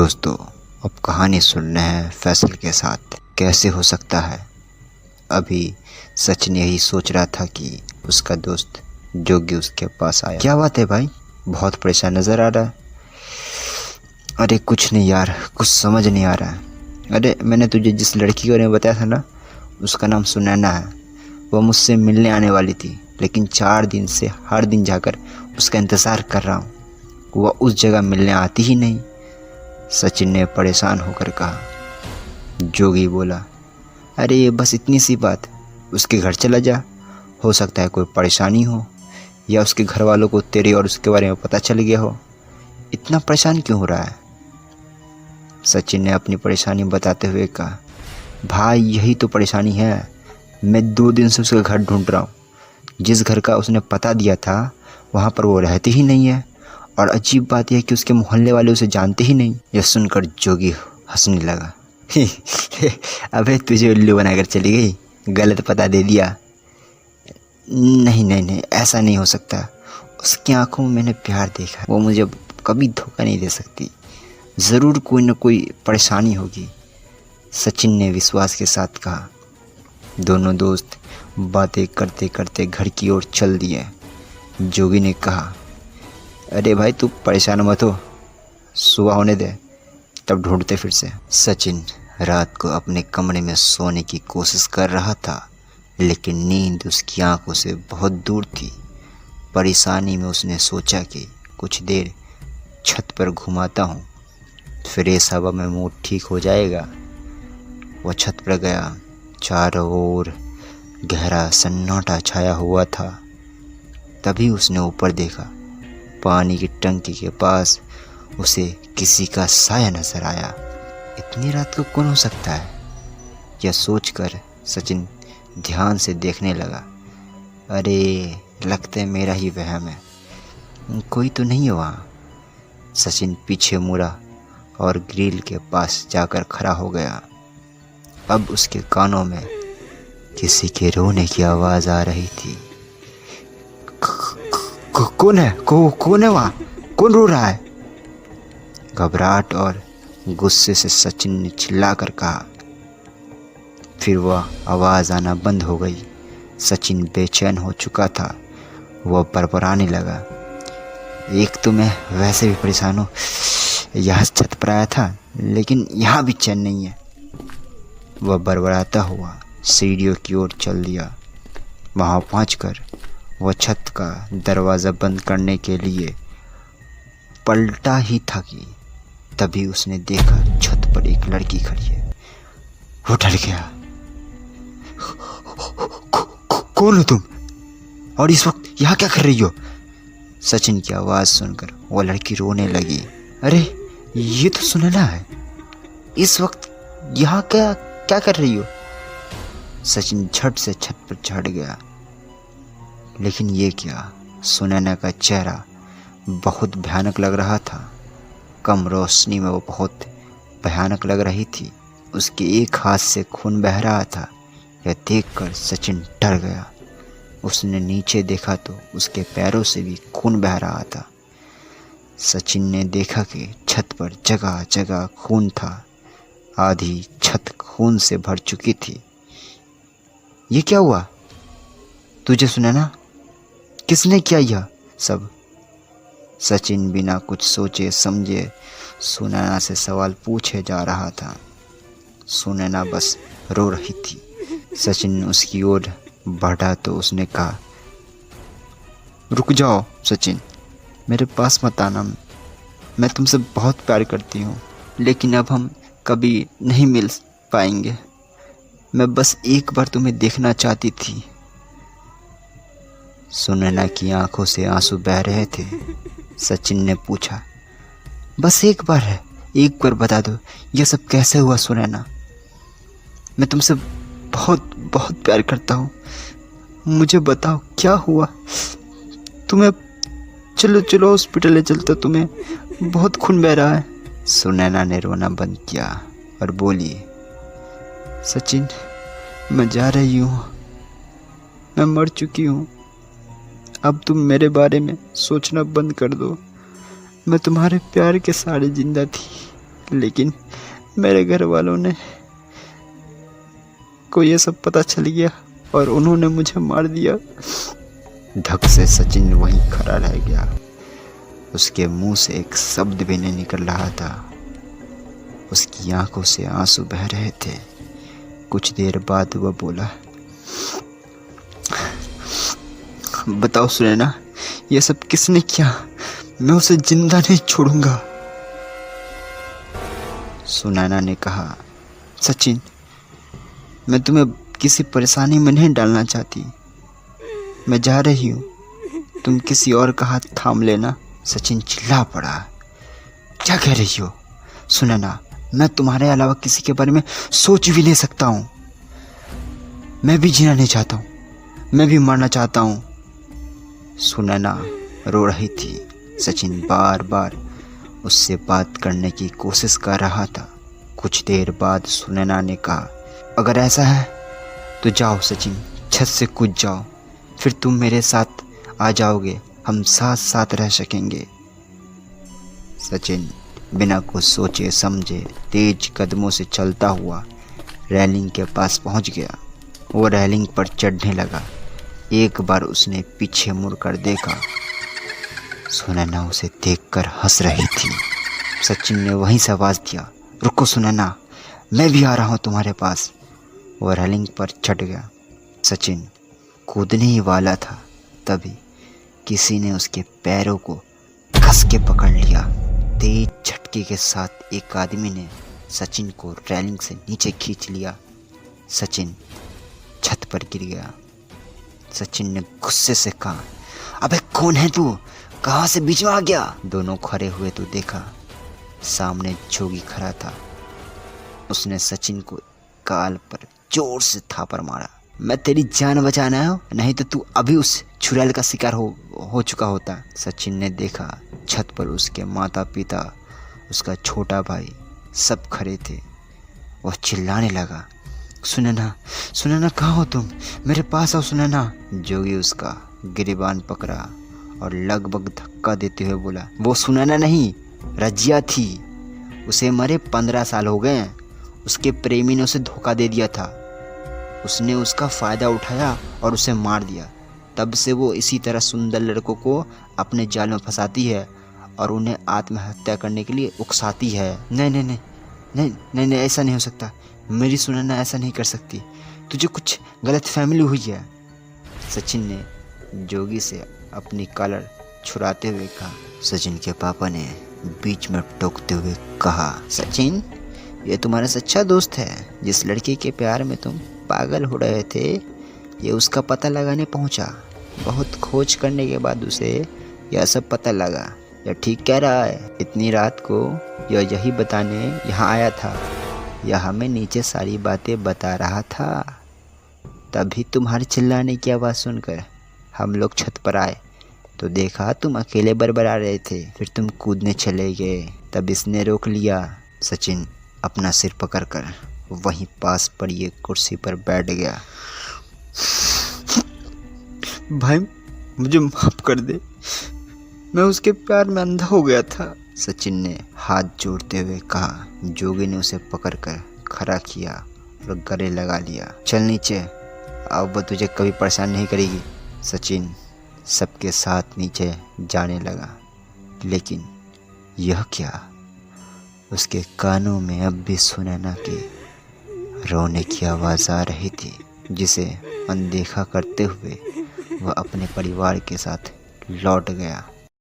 दोस्तों, अब कहानी सुन रहे हैं फैसल के साथ। कैसे हो सकता है? अभी सचिन यही सोच रहा था कि उसका दोस्त जोगी उसके पास आया। क्या बात है भाई, बहुत परेशान नज़र आ रहा है। अरे कुछ नहीं यार, कुछ समझ नहीं आ रहा है। अरे मैंने तुझे जिस लड़की के बारे में बताया था ना, उसका नाम सुनैना है। वो मुझसे मिलने आने वाली थी, लेकिन 4 दिन से हर दिन जाकर उसका इंतज़ार कर रहा हूँ। वह उस जगह मिलने आती ही नहीं। सचिन ने परेशान होकर कहा। जोगी बोला, अरे ये बस इतनी सी बात, उसके घर चला जा, हो सकता है कोई परेशानी हो, या उसके घर वालों को तेरे और उसके बारे में पता चल गया हो। इतना परेशान क्यों हो रहा है? सचिन ने अपनी परेशानी बताते हुए कहा, भाई यही तो परेशानी है। मैं 2 दिन से उसका घर ढूंढ रहा हूँ। जिस घर का उसने पता दिया था वहाँ पर वो रहती ही नहीं है, और अजीब बात यह है कि उसके मोहल्ले वाले उसे जानते ही नहीं। यह सुनकर जोगी हंसने लगा। अबे तुझे उल्लू बनाकर चली गई, गलत पता दे दिया। नहीं नहीं नहीं, ऐसा नहीं हो सकता। उसकी आंखों में मैंने प्यार देखा, वो मुझे कभी धोखा नहीं दे सकती। ज़रूर कोई न कोई परेशानी होगी, सचिन ने विश्वास के साथ कहा। दोनों दोस्त बातें करते करते घर की ओर चल दिए। जोगी ने कहा, अरे भाई तू परेशान मत हो, सुबह होने दे, तब ढूंढते फिर से। सचिन रात को अपने कमरे में सोने की कोशिश कर रहा था, लेकिन नींद उसकी आंखों से बहुत दूर थी। परेशानी में उसने सोचा कि कुछ देर छत पर घुमाता हूँ, फिर इस हवा में मूड ठीक हो जाएगा। वह छत पर गया। चारों ओर गहरा सन्नाटा छाया हुआ था। तभी उसने ऊपर देखा। पानी की टंकी के पास उसे किसी का साया नजर आया। इतनी रात को कौन हो सकता है? यह सोचकर सचिन ध्यान से देखने लगा। अरे लगता है मेरा ही वहम है, कोई तो नहीं है वहाँ। सचिन पीछे मुड़ा और ग्रिल के पास जाकर खड़ा हो गया। अब उसके कानों में किसी के रोने की आवाज़ आ रही थी। कौन है? कौन है वहाँ? कौन रो रहा है? घबराहट और गुस्से से सचिन ने चिल्लाकर कहा। फिर वह आवाज़ आना बंद हो गई। सचिन बेचैन हो चुका था। वह बड़बड़ाने लगा, एक तो मैं वैसे भी परेशान हूँ, यहाँ छत पर आया था, लेकिन यहाँ भी चैन नहीं है। वह बड़बड़ाता हुआ सीढ़ियों की ओर चल दिया। वहाँ पहुँचकर वह छत का दरवाज़ा बंद करने के लिए पलटा ही था कि तभी उसने देखा छत पर एक लड़की खड़ी है। वो डर गया। कौन हो तुम, और इस वक्त यहाँ क्या कर रही हो? सचिन की आवाज़ सुनकर वो लड़की रोने लगी। अरे ये तो सुनैना है, इस वक्त यहाँ क्या कर रही हो? सचिन झट से छत पर चढ़ गया। लेकिन ये क्या, सुनैना का चेहरा बहुत भयानक लग रहा था। कम रोशनी में वो बहुत भयानक लग रही थी। उसके एक हाथ से खून बह रहा था। यह देखकर सचिन डर गया। उसने नीचे देखा तो उसके पैरों से भी खून बह रहा था। सचिन ने देखा कि छत पर जगह जगह खून था। आधी छत खून से भर चुकी थी। ये क्या हुआ? तुझे सुनैना, किसने किया यह सब? सचिन बिना कुछ सोचे समझे सुनैना से सवाल पूछे जा रहा था। सुनैना बस रो रही थी। सचिन उसकी ओर बढ़ा तो उसने कहा, रुक जाओ सचिन, मेरे पास मत आना। मैं तुमसे बहुत प्यार करती हूँ, लेकिन अब हम कभी नहीं मिल पाएंगे। मैं बस एक बार तुम्हें देखना चाहती थी। सुनैना की आंखों से आंसू बह रहे थे। सचिन ने पूछा, बस एक बार है, एक बार बता दो यह सब कैसे हुआ? सुनैना, मैं तुमसे बहुत बहुत प्यार करता हूँ, मुझे बताओ क्या हुआ? तुम्हें चलो हॉस्पिटल ले चलते, तुम्हें बहुत खून बह रहा है। सुनैना ने रोना बंद किया और बोली, सचिन मैं जा रही हूँ, मैं मर चुकी हूँ। अब तुम मेरे बारे में सोचना बंद कर दो। मैं तुम्हारे प्यार के सहारे जिंदा थी, लेकिन मेरे घर वालों ने को ये सब पता चल गया और उन्होंने मुझे मार दिया। धक से सचिन वहीं खड़ा रह गया। उसके मुंह से एक शब्द भी नहीं निकल रहा था। उसकी आंखों से आंसू बह रहे थे। कुछ देर बाद वह बोला, बताओ सुनैना, ये सब किसने किया? मैं उसे जिंदा नहीं छोड़ूंगा। सुनैना ने कहा, सचिन, मैं तुम्हें किसी परेशानी में नहीं डालना चाहती। मैं जा रही हूँ, तुम किसी और का हाथ थाम लेना। सचिन चिल्ला पड़ा। क्या कह रही हो? सुनैना, मैं तुम्हारे अलावा किसी के बारे में सोच भी नहीं सकता हूँ। मैं भी जीना नहीं चाहता हूँ, मैं भी मरना चाहता हूँ। सुनैना रो रही थी। सचिन बार बार उससे बात करने की कोशिश कर रहा था। कुछ देर बाद सुनैना ने कहा, अगर ऐसा है तो जाओ सचिन, छत से कूद जाओ, फिर तुम मेरे साथ आ जाओगे, हम साथ साथ रह सकेंगे। सचिन बिना कुछ सोचे समझे तेज कदमों से चलता हुआ रेलिंग के पास पहुंच गया। वो रेलिंग पर चढ़ने लगा। एक बार उसने पीछे मुड़कर देखा। सुनैना उसे देखकर हंस रही थी। सचिन ने वहीं से आवाज़ दिया, रुको सुनैना, मैं भी आ रहा हूँ तुम्हारे पास। वो रेलिंग पर चढ़ गया। सचिन कूदने ही वाला था, तभी किसी ने उसके पैरों को कस के पकड़ लिया। तेज झटके के साथ एक आदमी ने सचिन को रेलिंग से नीचे खींच लिया। सचिन छत पर गिर गया। सचिन ने गुस्से से कहा, अबे कौन है तू? कहाँ से बीच में आ गया? दोनों खड़े हुए तो देखा सामने जोगी खड़ा था। उसने सचिन को गाल पर जोर से थापर मारा। मैं तेरी जान बचाना है, नहीं तो तू अभी उस चुड़ैल का शिकार हो चुका होता। सचिन ने देखा छत पर उसके माता पिता, उसका छोटा भाई सब खड़े थे। वह चिल्लाने लगा, सुनैना, सुनैना कहाँ हो तुम? मेरे पास आओ सुनैना। जोगी उसका गिरेबान पकड़ा और लगभग धक्का देते हुए बोला, वो सुनैना नहीं, रजिया थी। उसे मरे 15 साल हो गए। उसके प्रेमी ने उसे धोखा दे दिया था। उसने उसका फ़ायदा उठाया और उसे मार दिया। तब से वो इसी तरह सुंदर लड़कों को अपने जाल में फंसाती है और उन्हें आत्महत्या करने के लिए उकसाती है। नहीं नहीं नहीं नहीं नहीं नहीं, ऐसा नहीं हो सकता। मेरी सुनैना ऐसा नहीं कर सकती। तुझे कुछ गलत फहमी हुई है। सचिन ने जोगी से अपनी कॉलर छुड़ाते हुए कहा। सचिन के पापा ने बीच में टोकते हुए कहा, सचिन, ये तुम्हारा सच्चा दोस्त है। जिस लड़की के प्यार में तुम पागल हो रहे थे, ये उसका पता लगाने पहुंचा। बहुत खोज करने के बाद उसे यह सब पता लगा। यह ठीक कह रहा है। इतनी रात को यह यही बताने यहाँ आया था। यह हमें नीचे सारी बातें बता रहा था। तभी तुम्हारे चिल्लाने की आवाज़ सुनकर हम लोग छत पर आए तो देखा तुम अकेले बरबरा रहे थे। फिर तुम कूदने चले गए, तब इसने रोक लिया। सचिन अपना सिर पकड़कर वहीं पास पड़ी एक कुर्सी पर बैठ गया। भाई, मुझे माफ कर दे, मैं उसके प्यार में अंधा हो गया था। सचिन ने हाथ जोड़ते हुए कहा। जोगी ने उसे पकड़कर खड़ा किया और गले लगा लिया। चल नीचे, अब वो तुझे कभी परेशान नहीं करेगी। सचिन सबके साथ नीचे जाने लगा, लेकिन यह क्या, उसके कानों में अब भी सुनैना के रोने की आवाज़ आ रही थी, जिसे अनदेखा करते हुए वह अपने परिवार के साथ लौट गया।